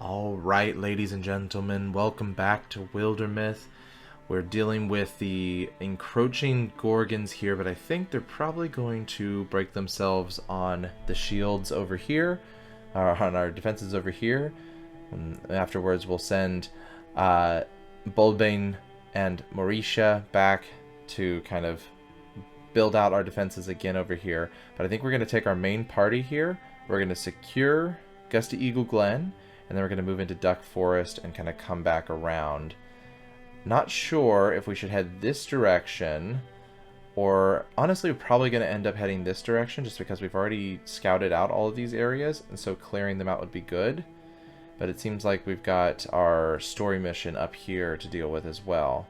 Alright, ladies and gentlemen, welcome back to Wildermyth. We're dealing with the encroaching Gorgons here, but I think they're probably going to break themselves on the shields over here, or on our defenses over here. And afterwards, we'll send Bulbane and Mauritia back to kind of build out our defenses again over here. But I think we're going to take our main party here. We're going to secure Gusty Eagle Glen, and then we're going to move into Duck Forest and kind of come back around. Not sure if we should head this direction, or honestly we're probably going to end up heading this direction just because we've already scouted out all of these areas, and so clearing them out would be good. But it seems like we've got our story mission up here to deal with as well.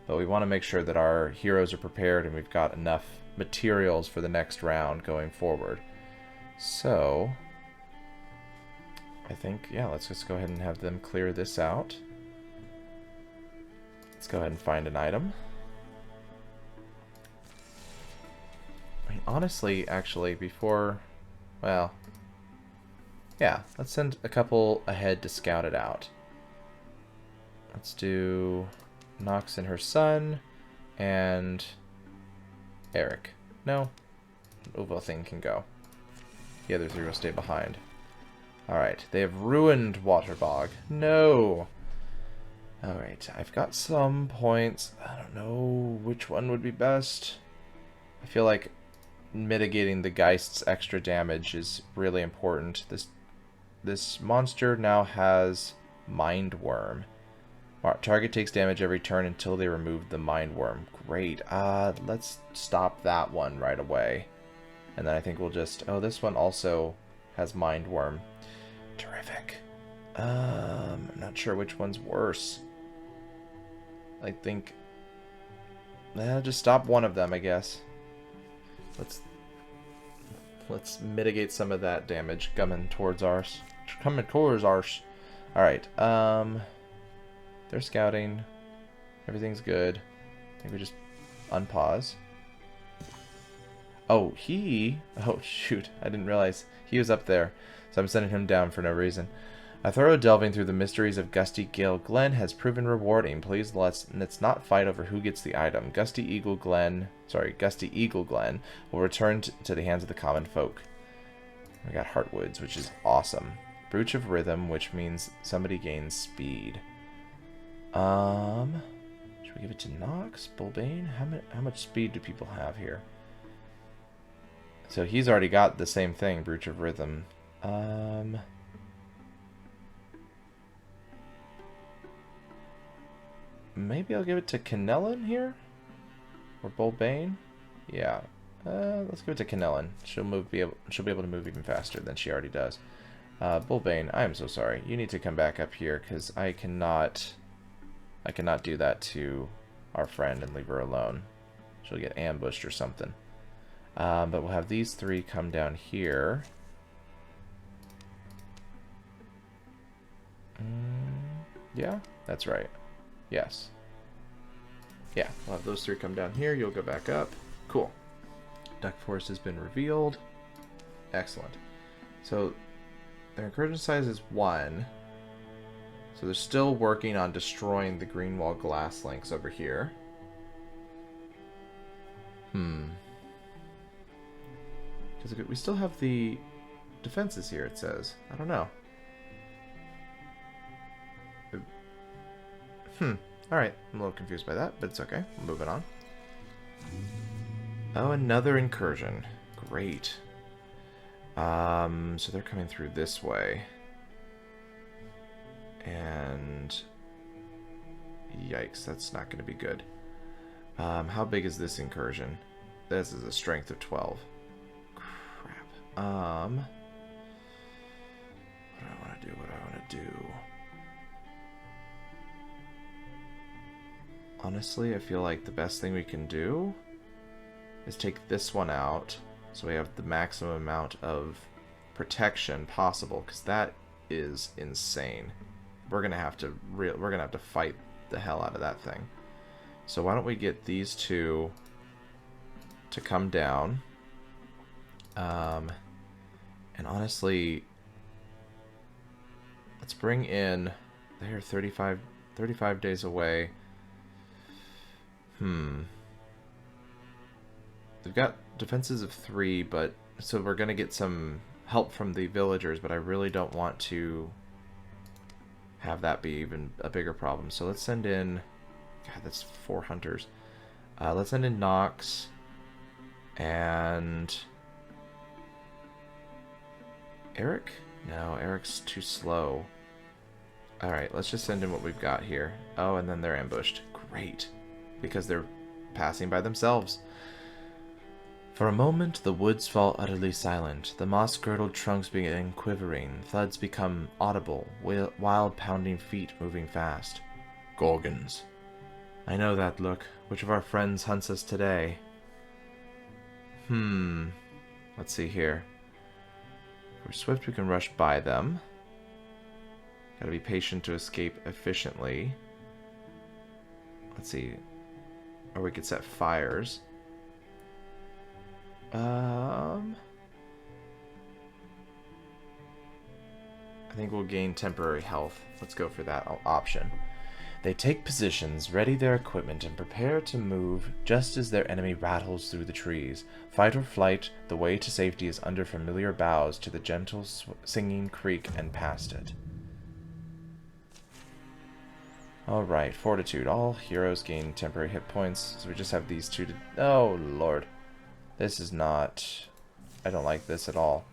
But we want to make sure that our heroes are prepared and we've got enough materials for the next round going forward. So I think, yeah, let's just go ahead and have them clear this out. Let's go ahead and find an item. I mean, honestly, actually, before, well, yeah, let's send a couple ahead to scout it out. Let's do Nox and her son, and Eric. No, Ovalthing can go. The other three will stay behind. Alright, they have ruined Waterbog. No! Alright, I've got some points. I don't know which one would be best. I feel like mitigating the Geist's extra damage is really important. This monster now has Mind Worm. Target takes damage every turn until they remove the Mind Worm. Great. Let's stop that one right away. And then I think we'll just... Oh, this one also has Mind Worm. Terrific. I'm not sure which one's worse. I think... just stop one of them, I guess. Let's mitigate some of that damage coming towards ours. Alright, they're scouting. Everything's good. I think we just unpause. Oh, oh, shoot. I didn't realize he was up there. So I'm sending him down for no reason. A thorough delving through the mysteries of Gusty Gale Glen has proven rewarding. Please let's not fight over who gets the item. Gusty Eagle Glen will return to the hands of the common folk. We got Heartwoods, which is awesome. Brooch of Rhythm, which means somebody gains speed. Should we give it to Nox? Bulbane? How much speed do people have here? So he's already got the same thing, Brooch of Rhythm. Maybe I'll give it to Canellan here? Or Bulbane? Yeah. Let's give it to Canellan. She'll be able to move even faster than she already does. Bulbane, I am so sorry. You need to come back up here because I cannot do that to our friend and leave her alone. She'll get ambushed or something. But we'll have these three come down here. Yeah, that's right. Yes. Yeah, we'll have those three come down here. You'll go back up. Cool. Duck Forest has been revealed. Excellent. So, their incursion size is 1. So they're still working on destroying the green wall glass links over here. Because we still have the defenses here, it says. I don't know. Alright, I'm a little confused by that, but it's okay. Moving on. Oh, another incursion. Great. So they're coming through this way. And... yikes, that's not going to be good. How big is this incursion? This is a strength of 12. Crap. What do I want to do? What do I want to do? Honestly, I feel like the best thing we can do is take this one out so we have the maximum amount of protection possible, because that is insane. We're gonna have to fight the hell out of that thing. So why don't we get these two to come down? And honestly, Let's bring in... They are 35 days away. They've got defenses of 3, but... So we're going to get some help from the villagers, but I really don't want to have that be even a bigger problem. So let's send in... God, that's 4 hunters. Let's send in Nox. And... Eric? No, Eric's too slow. Alright, let's just send in what we've got here. Oh, and then they're ambushed. Great. Because they're passing by themselves. For a moment, the woods fall utterly silent. The moss-girdled trunks begin quivering. Thuds become audible. Wild pounding feet moving fast. Gorgons. I know that look. Which of our friends hunts us today? Let's see here. If we're swift, we can rush by them. Gotta be patient to escape efficiently. Let's see. Or we could set fires. I think we'll gain temporary health. Let's go for that option. They take positions, ready their equipment, and prepare to move just as their enemy rattles through the trees. Fight or flight, the way to safety is under familiar boughs to the gentle singing creek and past it. Alright, Fortitude. All heroes gain temporary hit points, so we just have these two to... Oh, Lord. This is not... I don't like this at all.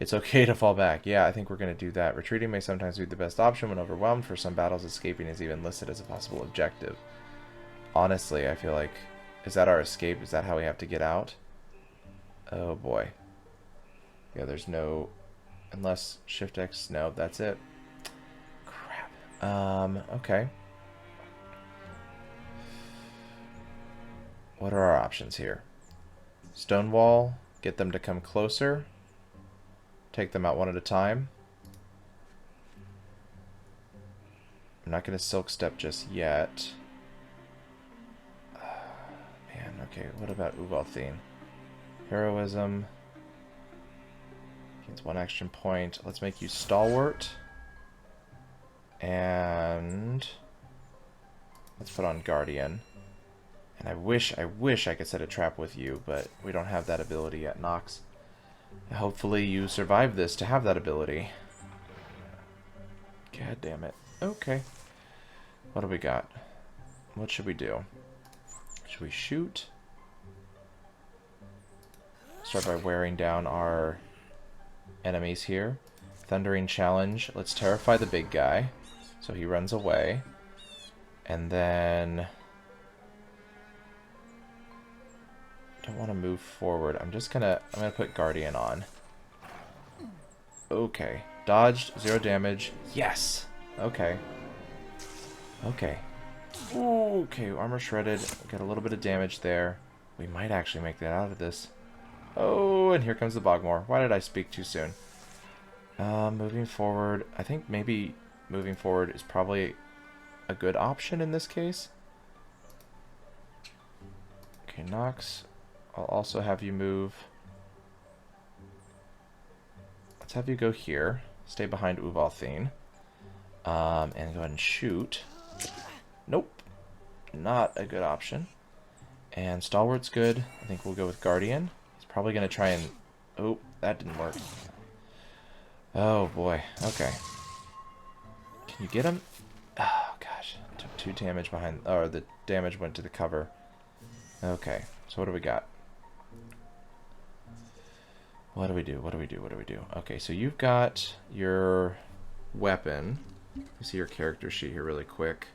It's okay to fall back. Yeah, I think we're going to do that. Retreating may sometimes be the best option when overwhelmed. For some battles, escaping is even listed as a possible objective. Honestly, I feel like... Is that our escape? Is that how we have to get out? Oh, boy. Yeah, there's no... Unless Shift X... No, that's it. Crap. Okay. What are our options here? Stonewall. Get them to come closer. Take them out one at a time. I'm not going to Silk Step just yet. Man, okay. What about Uvalthine? Heroism. Gains 1 action point. Let's make you Stalwart. And... let's put on Guardian. And I wish I could set a trap with you, but we don't have that ability yet, Nox. Hopefully you survive this to have that ability. God damn it. Okay. What do we got? What should we do? Should we shoot? Start by wearing down our enemies here. Thundering Challenge. Let's terrify the big guy, so he runs away. And then... I don't want to move forward. I'm gonna put Guardian on. Okay. Dodged, 0 damage. Yes! Okay. Okay. Ooh, okay, armor shredded. Got a little bit of damage there. We might actually make that out of this. Oh, and here comes the Bogmore. Why did I speak too soon? Moving forward. I think maybe moving forward is probably a good option in this case. Okay, Nox. I'll also have you move. Let's have you go here. Stay behind Uvalthine. And go ahead and shoot. Nope. Not a good option. And Stalwart's good. I think we'll go with Guardian. He's probably going to try and... Oh, that didn't work. Oh, boy. Okay. Can you get him? Oh, gosh. Took 2 damage behind... Or the damage went to the cover. Okay. So what do we got? What do we do? What do we do? What do we do? Okay, so you've got your weapon. You see your character sheet here really quick.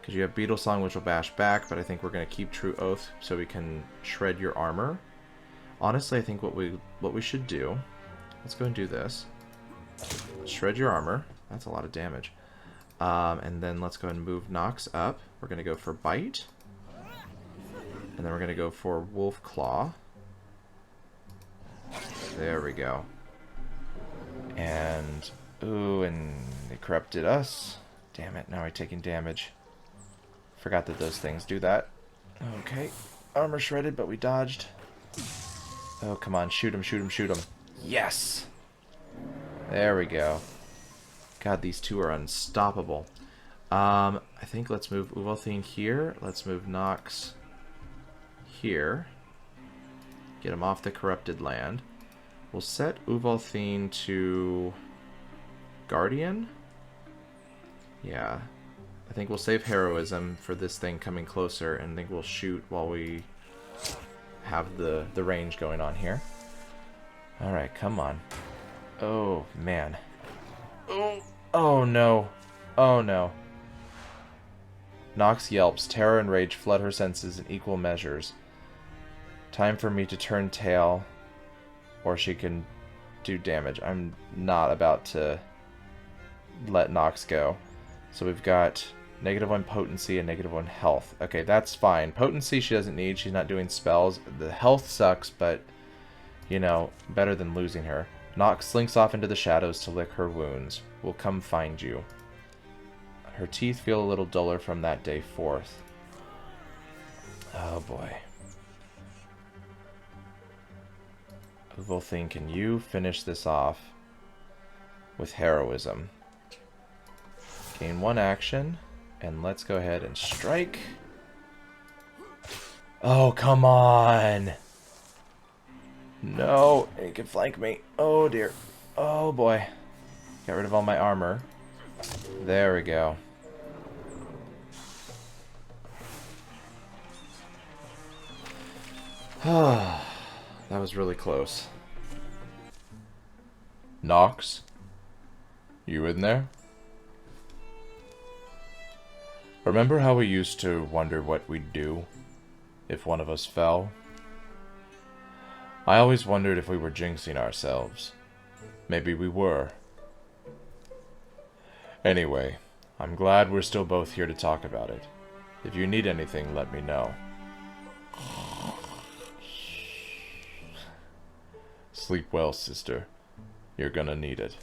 Because you have Beetle Song, which will bash back, but I think we're going to keep True Oath so we can shred your armor. Honestly, I think what we should do... Let's go and do this. Shred your armor. That's a lot of damage. And then let's go and move Nox up. We're going to go for Bite. And then we're going to go for Wolf Claw. There we go. And... Ooh, and they corrupted us. Damn it, now we're taking damage. Forgot that those things do that. Okay. Armor shredded, but we dodged. Oh, come on. Shoot him, shoot him, shoot him. Yes! There we go. God, these two are unstoppable. I think let's move Uvalthine here. Let's move Nox here. Get him off the corrupted land. We'll set Uvalthine to Guardian. Yeah. I think we'll save Heroism for this thing coming closer, and I think we'll shoot while we have the range going on here. Alright, come on. Oh, man. Oh, no. Oh, no. Nox yelps. Terror and rage flood her senses in equal measures. Time for me to turn tail, or she can do damage. I'm not about to let Nox go. So we've got -1 potency and -1 health. Okay, that's fine. Potency she doesn't need. She's not doing spells. The health sucks, but, you know, better than losing her. Nox slinks off into the shadows to lick her wounds. We'll come find you. Her teeth feel a little duller from that day forth. Oh boy. Uvalthine, can you finish this off with heroism? Gain 1 action, and let's go ahead and strike. Oh, come on! No, he can flank me. Oh dear. Oh boy. Got rid of all my armor. There we go. That was really close. Nox? You in there? Remember how we used to wonder what we'd do if one of us fell? I always wondered if we were jinxing ourselves. Maybe we were. Anyway, I'm glad we're still both here to talk about it. If you need anything, let me know. Sleep well, sister. You're gonna need it.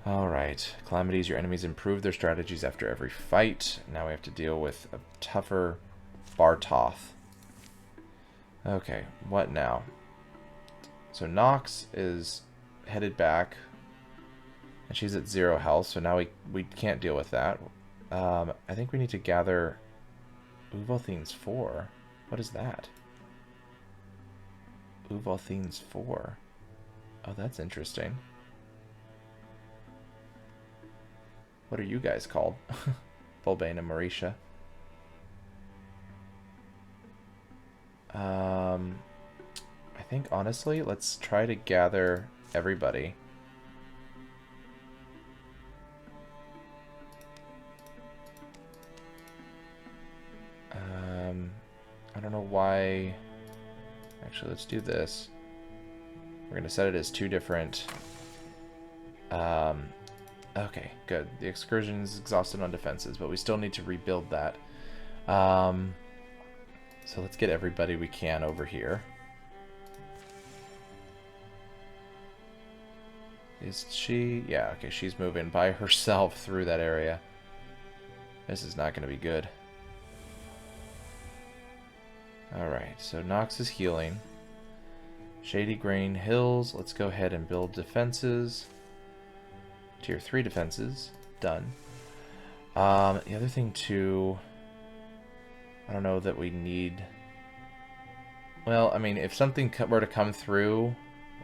Alright. Calamities, your enemies improve their strategies after every fight. Now we have to deal with a tougher Bartoth. Okay, what now? So Nox is headed back. And she's at 0 health, so now we can't deal with that. I think we need to gather Uvalthine's 4. What is that? Uvalthine's 4. Oh, that's interesting. What are you guys called? Bulbane and Marisha. I think, honestly, let's try to gather everybody. I don't know why... Actually, let's do this. We're going to set it as 2 different... Okay, good. The excursion is exhausted on defenses, but we still need to rebuild that. So let's get everybody we can over here. Is she... Yeah, okay, she's moving by herself through that area. This is not going to be good. Alright, so Nox is healing. Shady Grain Hills. Let's go ahead and build defenses. Tier 3 defenses. Done. The other thing too... I don't know that we need... Well, I mean, if something were to come through...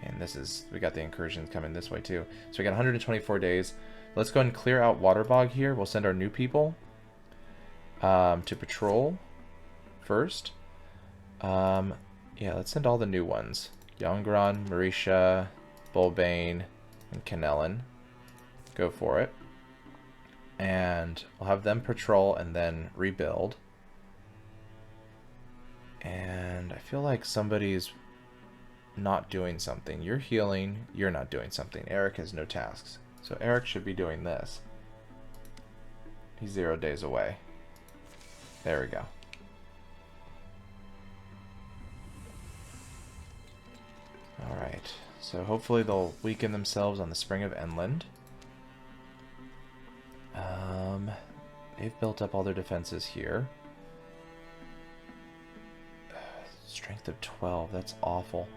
And this is... We got the incursions coming this way too. So we got 124 days. Let's go ahead and clear out Waterbog here. We'll send our new people to patrol first. Yeah, let's send all the new ones. Yongron, Marisha, Bulbane, and Canellen. Go for it. And we'll have them patrol and then rebuild. And I feel like somebody's not doing something. You're healing, you're not doing something. Eric has no tasks. So Eric should be doing this. He's 0 days away. There we go. Alright, so hopefully they'll weaken themselves on the Spring of Enland. They've built up all their defenses here. Strength of 12, that's awful.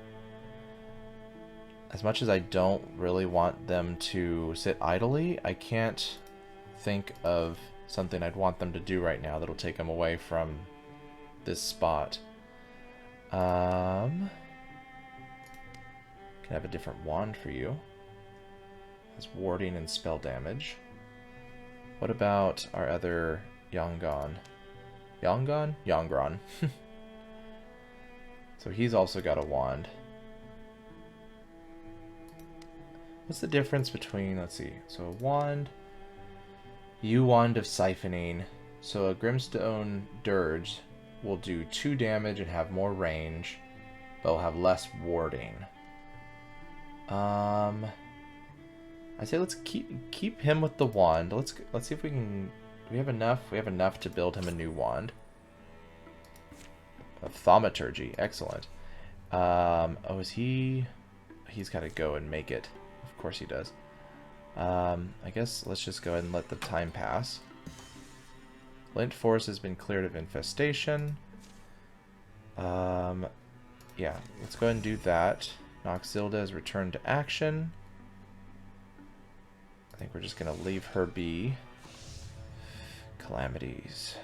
as much as I don't really want them to sit idly, I can't think of something I'd want them to do right now that'll take them away from this spot. Can I have a different wand for you? Has warding and spell damage. What about our other Yongon? Yongon? Yongron. So he's also got a wand. What's the difference between, let's see, so a wand, wand of siphoning. So a Grimstone Dirge will do 2 damage and have more range, but will have less warding. I say let's keep him with the wand. Let's see if we can. Do we have enough? We have enough to build him a new wand. Of thaumaturgy, excellent. Oh, is he? He's got to go and make it. Of course he does. I guess let's just go ahead and let the time pass. Lint Forest has been cleared of infestation. Yeah, let's go ahead and do that. Noxilda is returned to action. I think we're just going to leave her be. Calamities.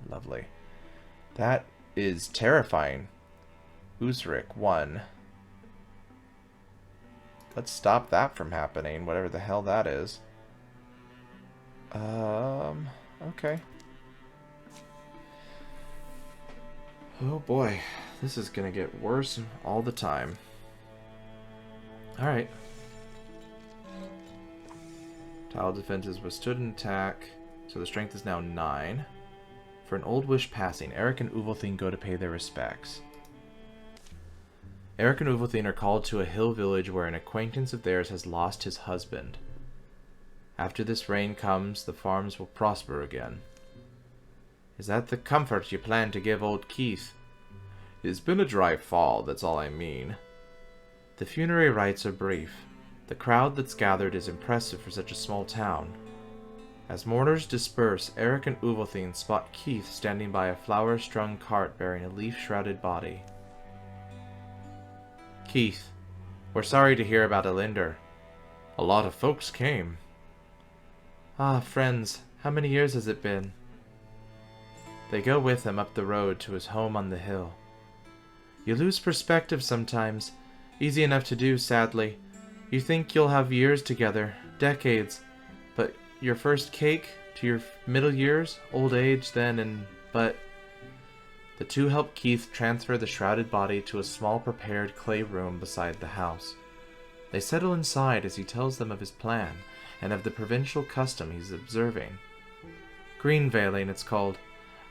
Lovely. That is terrifying. Usrik, 1. Let's stop that from happening, whatever the hell that is. Okay. Oh boy, this is gonna get worse all the time. Alright. Tile defenses withstood an attack, so the strength is now 9. For an old wish passing, Eric and Uvalthine go to pay their respects. Eric and Uvalthine are called to a hill village where an acquaintance of theirs has lost his husband. After this rain comes, the farms will prosper again. Is that the comfort you plan to give old Keith? It's been a dry fall, that's all I mean. The funerary rites are brief. The crowd that's gathered is impressive for such a small town. As mourners disperse, Eric and Uvalthine spot Keith standing by a flower-strung cart bearing a leaf-shrouded body. Keith, we're sorry to hear about Elinder. A lot of folks came. Ah, friends, how many years has it been? They go with him up the road to his home on the hill. You lose perspective sometimes. Easy enough to do, sadly. You think you'll have years together, decades, but your first cake to your middle years, old age then, but... The two help Keith transfer the shrouded body to a small prepared clay room beside the house. They settle inside as he tells them of his plan, and of the provincial custom he's observing. Green veiling, it's called.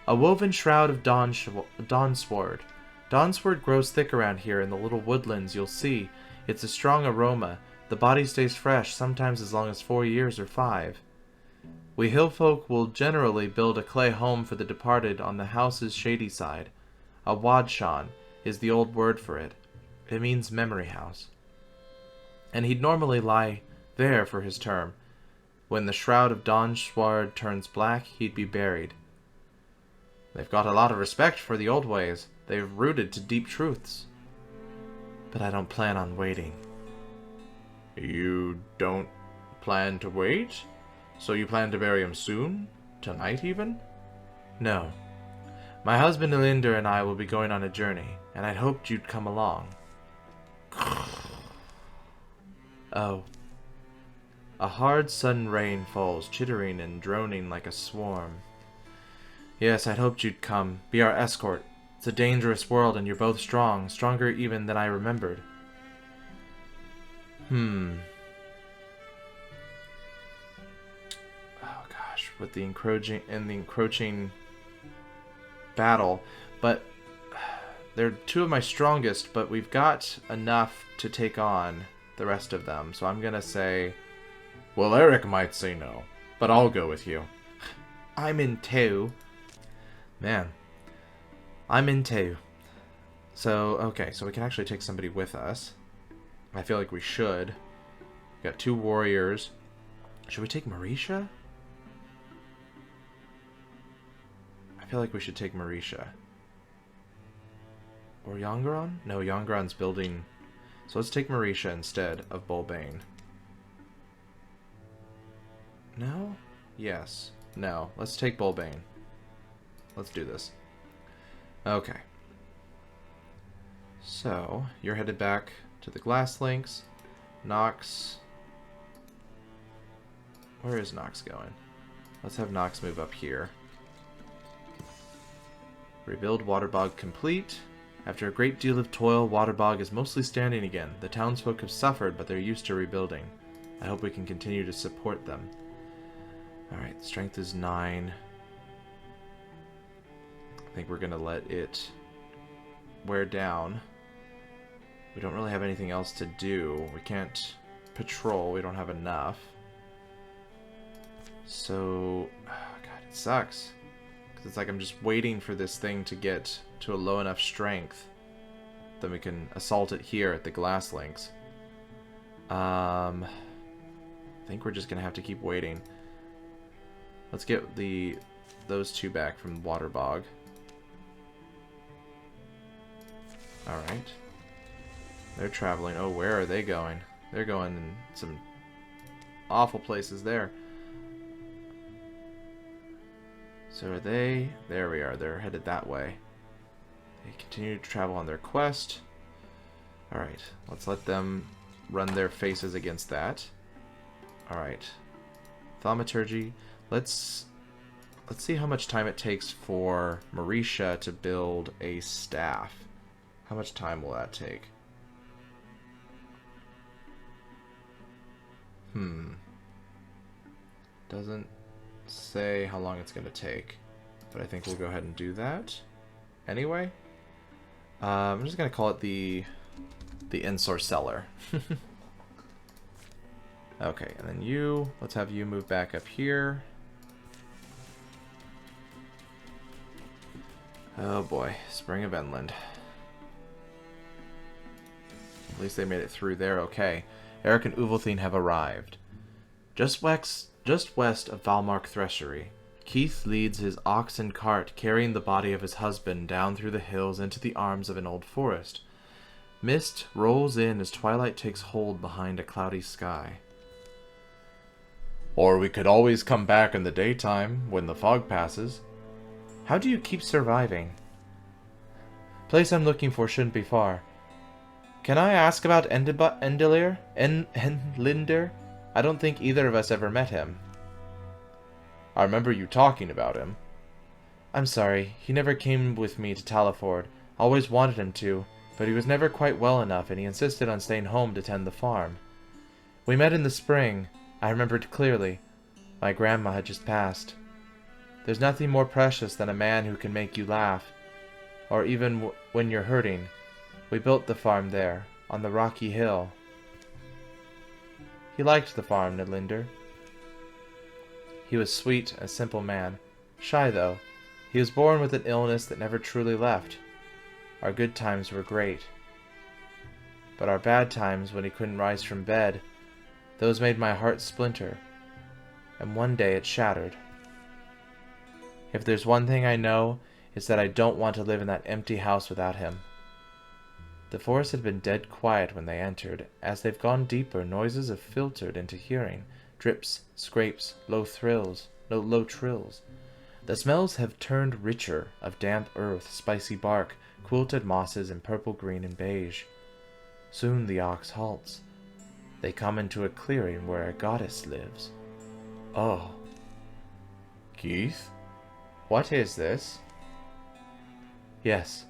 A woven shroud of dawnsword. Dawnsword grows thick around here in the little woodlands, you'll see. It's a strong aroma. The body stays fresh, sometimes as long as 4 years or 5. We hill folk will generally build a clay home for the departed on the house's shady side. A wadshan is the old word for it. It means memory house. And he'd normally lie there for his term. When the shroud of dawnsword turns black, he'd be buried. They've got a lot of respect for the old ways. They've rooted to deep truths. But I don't plan on waiting. You don't plan to wait? So you plan to bury him soon? Tonight even? No. My husband Elinder and I will be going on a journey, and I'd hoped you'd come along. Oh. A hard sudden rain falls, chittering and droning like a swarm. Yes, I'd hoped you'd come. Be our escort. It's a dangerous world, and you're both strong. Stronger even than I remembered. Oh gosh, with the encroaching battle. But they're two of my strongest, but we've got enough to take on the rest of them. So I'm gonna say, well, Eric might say no, but I'll go with you. I'm in too. Man, I'm in too. So, okay, so we can actually take somebody with us. I feel like we should. We got 2 warriors. Should we take Marisha? I feel like we should take Marisha. Or Yongron? No, Yongron's building... So let's take Marisha instead of Bulbane. No? Yes. No. Let's take Bulbane. Let's do this. Okay. So, you're headed back to the Glass Links. Nox. Where is Nox going? Let's have Nox move up here. Rebuild Waterbog complete. After a great deal of toil, Waterbog is mostly standing again. The townsfolk have suffered, but they're used to rebuilding. I hope we can continue to support them. Alright, strength is 9. I think we're going to let it wear down. We don't really have anything else to do. We can't patrol. We don't have enough. So, God, it sucks. Because it's like I'm just waiting for this thing to get to a low enough strength. Then we can assault it here at the Glass Links. I think we're just going to have to keep waiting. Let's get those two back from Waterbog. Alright. They're traveling. Oh, where are they going? They're going in some awful places there. So are they... There we are. They're headed that way. They continue to travel on their quest. Alright. Let's let them run their faces against that. Alright. Thaumaturgy. Let's see how much time it takes for Marisha to build a staff. How much time will that take? Doesn't say how long it's going to take, but I think we'll go ahead and do that anyway. I'm just going to call it the Ensorceller. Okay, and then let's have you move back up here. Oh boy, Spring of Enland. At least they made it through there okay. Eric and Uvalthine have arrived. Just west of Valmark Threshery, Keith leads his ox and cart, carrying the body of his husband down through the hills into the arms of an old forest. Mist rolls in as twilight takes hold behind a cloudy sky. Or we could always come back in the daytime, when the fog passes. How do you keep surviving? Place I'm looking for shouldn't be far. Can I ask about Enlinder? I don't think either of us ever met him. I remember you talking about him. I'm sorry, he never came with me to Talaford. Always wanted him to, but he was never quite well enough and he insisted on staying home to tend the farm. We met in the spring. I remembered clearly. My grandma had just passed. There's nothing more precious than a man who can make you laugh, or even when you're hurting. We built the farm there, on the rocky hill. He liked the farm, Nidlinder. He was sweet, a simple man. Shy, though. He was born with an illness that never truly left. Our good times were great. But our bad times, when he couldn't rise from bed, those made my heart splinter. And one day it shattered. If there's one thing I know, it's that I don't want to live in that empty house without him. The forest had been dead quiet when they entered. As they've gone deeper, noises have filtered into hearing. Drips, scrapes, low trills. The smells have turned richer, of damp earth, spicy bark, quilted mosses in purple, green, and beige. Soon the ox halts. They come into a clearing where a goddess lives. Oh. Keith? What is this? Yes,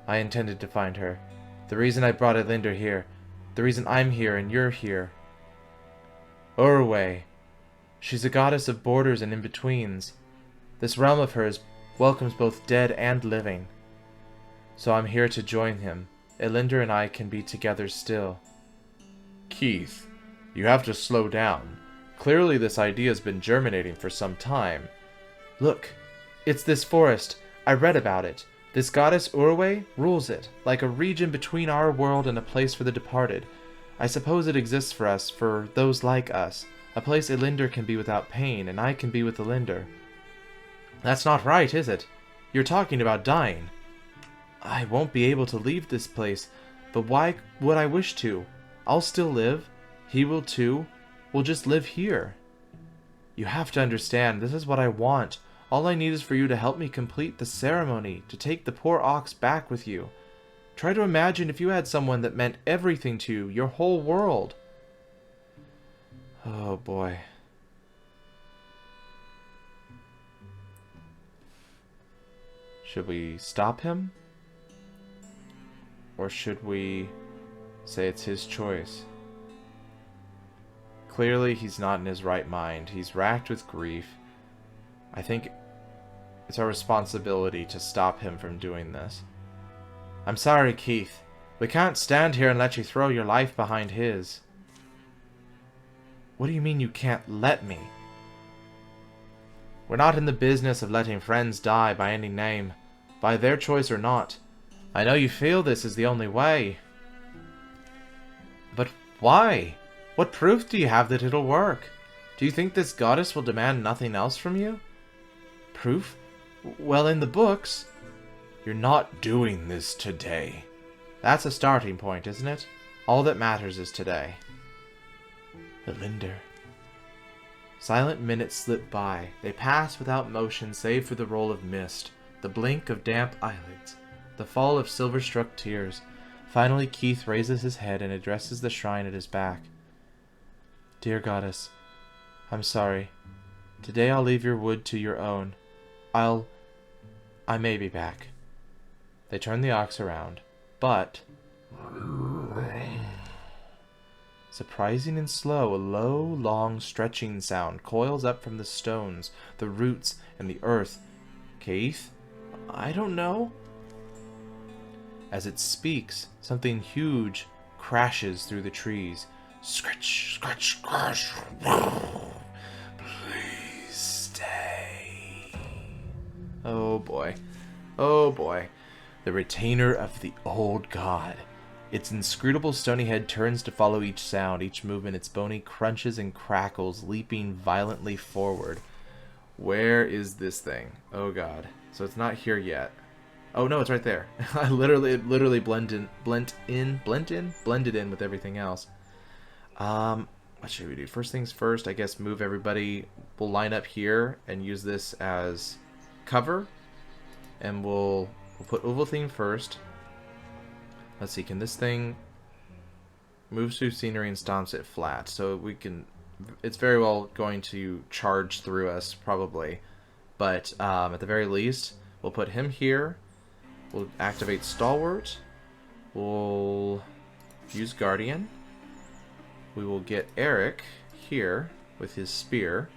I intended to find her. The reason I brought Elinder here. The reason I'm here and you're here. Urway. She's a goddess of borders and in-betweens. This realm of hers welcomes both dead and living. So I'm here to join him. Elinder and I can be together still. Keith, you have to slow down. Clearly this idea has been germinating for some time. Look, it's this forest. I read about it. This goddess Urway rules it, like a region between our world and a place for the departed. I suppose it exists for us, for those like us. A place Elinder can be without pain, and I can be with Elinder. That's not right, is it? You're talking about dying. I won't be able to leave this place. But why would I wish to? I'll still live. He will too. We'll just live here. You have to understand, this is what I want. All I need is for you to help me complete the ceremony, to take the poor ox back with you. Try to imagine if you had someone that meant everything to you, your whole world. Oh boy. Should we stop him? Or should we say it's his choice? Clearly he's not in his right mind. He's racked with grief. I think it's our responsibility to stop him from doing this. I'm sorry, Keith. We can't stand here and let you throw your life behind his. What do you mean you can't let me? We're not in the business of letting friends die by any name, by their choice or not. I know you feel this is the only way. But why? What proof do you have that it'll work? Do you think this goddess will demand nothing else from you? Proof? Well, in the books. You're not doing this today. That's a starting point, isn't it? All that matters is today. Elinder. Silent minutes slip by. They pass without motion save for the roll of mist, the blink of damp eyelids, the fall of silver-struck tears. Finally, Keith raises his head and addresses the shrine at his back. Dear goddess, I'm sorry. Today I'll leave your wood to your own. I may be back. They turn the ox around, but... Surprising and slow, a low, long, stretching sound coils up from the stones, the roots, and the earth. Keith? I don't know. As it speaks, something huge crashes through the trees. Scratch, scratch, scratch. Please stay. Oh boy. Oh boy. The retainer of the old god. Its inscrutable stony head turns to follow each sound, each movement. Its bony crunches and crackles, leaping violently forward. Where is this thing? Oh god. So it's not here yet. Oh no, it's right there. It literally blended in with everything else. What should we do? First things first, I guess move everybody. We'll line up here and use this as cover. And we'll put Ovalthine first. Let's see, can this thing move through scenery and stomps it flat? So we can, it's very well going to charge through us, probably. But at the very least, we'll put him here. We'll activate Stalwart. We'll use Guardian. We will get Eric here with his spear.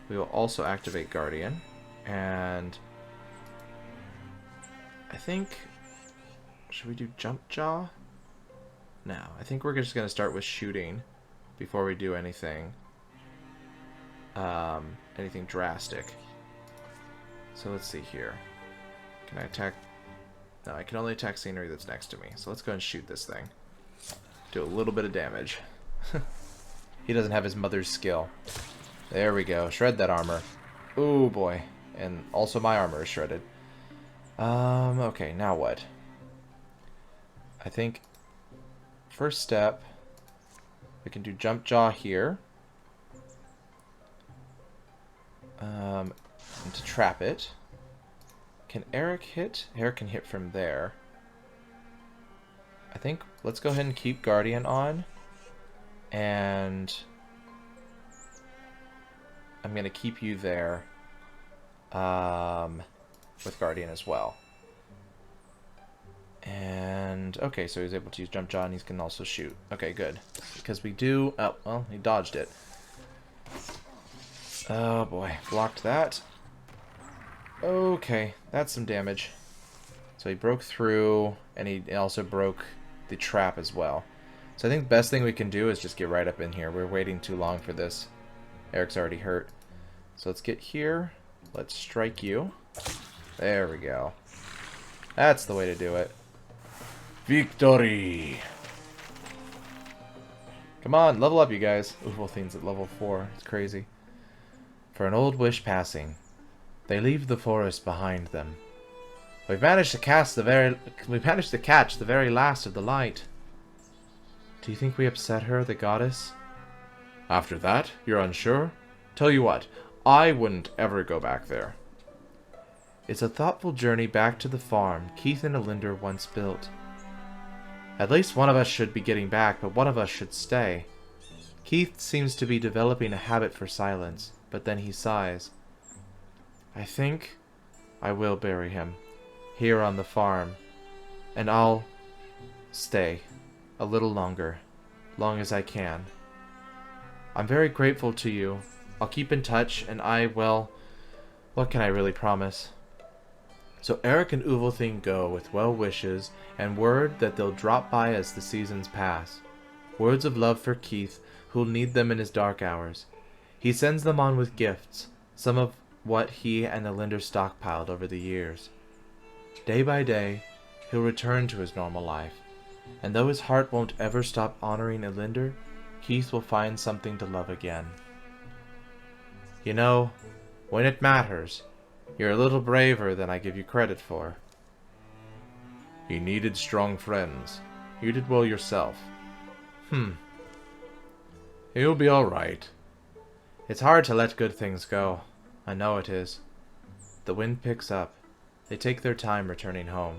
We will also activate Guardian. And I think... Should we do Jump Jaw? No, I think we're just going to start with shooting before we do anything. Anything drastic. So let's see here. Can I attack? No, I can only attack scenery that's next to me. So let's go and shoot this thing. Do a little bit of damage. He doesn't have his mother's skill. There we go. Shred that armor. Oh boy. And also my armor is shredded. Okay, now what? I think first step, we can do Jump Jaw here. And to trap it. Can Eric hit? Eric can hit from there. I think let's go ahead and keep Guardian on. And I'm going to keep you there with Guardian as well. And, okay, so he's able to use Jump Jaw and he can also shoot. Okay, good. Because we do... Oh, well, he dodged it. Oh, boy. Blocked that. Okay, that's some damage. So he broke through, and he also broke the trap as well. So I think the best thing we can do is just get right up in here. We're waiting too long for this. Eric's already hurt. So let's get here. Let's strike you. There we go. That's the way to do it. Victory! Come on, level up, you guys. Ovalthine's at level 4. It's crazy. For an old wish passing, they leave the forest behind them. We've managed to catch the very last of the light. Do you think we upset her, the goddess? After that, you're unsure? Tell you what, I wouldn't ever go back there. It's a thoughtful journey back to the farm Keith and Elinder once built. At least one of us should be getting back, but one of us should stay. Keith seems to be developing a habit for silence, but then he sighs. I think I will bury him, here on the farm, and I'll stay a little longer, long as I can. I'm very grateful to you. I'll keep in touch, and well, what can I really promise? So Eric and Uvalthing go with well wishes and word that they'll drop by as the seasons pass. Words of love for Keith, who'll need them in his dark hours. He sends them on with gifts, some of what he and Elinder stockpiled over the years. Day by day, he'll return to his normal life, and though his heart won't ever stop honoring Elinder, Keith will find something to love again. You know, when it matters, you're a little braver than I give you credit for. He needed strong friends. You did well yourself. He'll be alright. It's hard to let good things go. I know it is. The wind picks up. They take their time returning home.